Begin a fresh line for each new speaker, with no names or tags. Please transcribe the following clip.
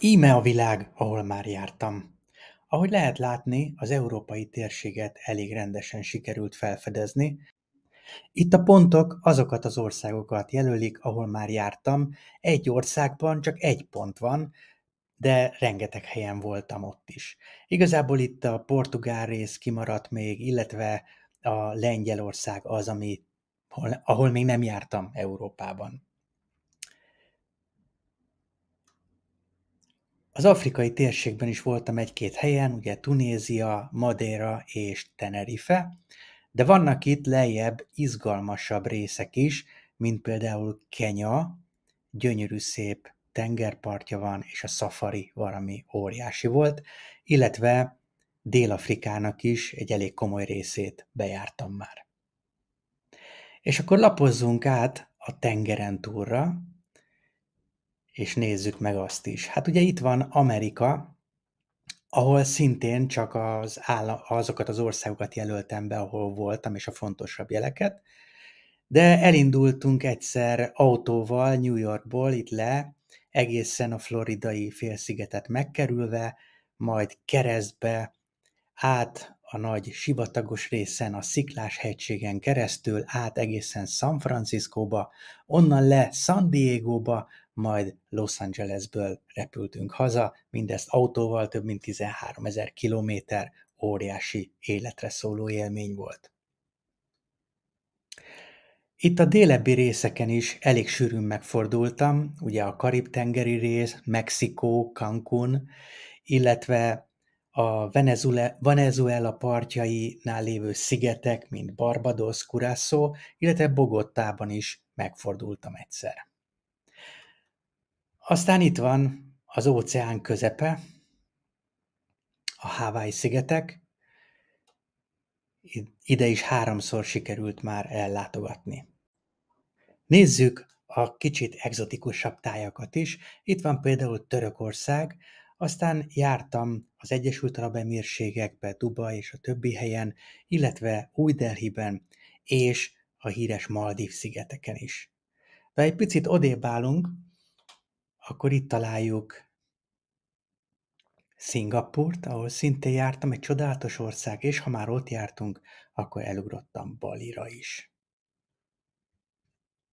Íme a világ, ahol már jártam. Ahogy lehet látni, az európai térséget elég rendesen sikerült felfedezni. Itt a pontok azokat az országokat jelölik, ahol már jártam. Egy országban csak egy pont van, de rengeteg helyen voltam ott is. Igazából itt a portugál rész kimaradt még, illetve a Lengyelország az, ahol még nem jártam Európában. Az afrikai térségben is voltam egy-két helyen, ugye Tunézia, Madeira és Tenerife, de vannak itt lejjebb izgalmasabb részek is, mint például Kenya, gyönyörű szép tengerpartja van, és a szafari valami óriási volt, illetve Dél-Afrikának is egy elég komoly részét bejártam már. És akkor lapozzunk át a tengeren túlra, és nézzük meg azt is. Hát ugye itt van Amerika, ahol szintén csak azokat az országokat jelöltem be, ahol voltam, és a fontosabb jeleket, de elindultunk egyszer autóval New Yorkból itt le, egészen a floridai félszigetet megkerülve, majd keresztbe, át a nagy sivatagos részen, a Sziklás hegységen keresztül, át egészen San Franciscóba, onnan le San Diegóba, majd Los Angelesből repültünk haza, mindezt autóval, több mint 13 000 kilométer, óriási életre szóló élmény volt. Itt a délebbi részeken is elég sűrűn megfordultam, ugye a Karib-tengeri rész, Mexikó, Cancún, illetve a Venezuela partjainál lévő szigetek, mint Barbados, Curaçao, illetve Bogotában is megfordultam egyszer. Aztán itt van az óceán közepe, a Hawaii-szigetek, ide is 3-szor sikerült már ellátogatni. Nézzük a kicsit egzotikusabb tájakat is. Itt van például Törökország, aztán jártam az Egyesült Arab Emírségekbe, Dubaj és a többi helyen, illetve Új-Delhiben és a híres Maldív-szigeteken is. De ha egy picit odébb állunk, akkor itt találjuk Szingapurt, ahol szintén jártam, egy csodálatos ország, és ha már ott jártunk, akkor elugrottam Balira is.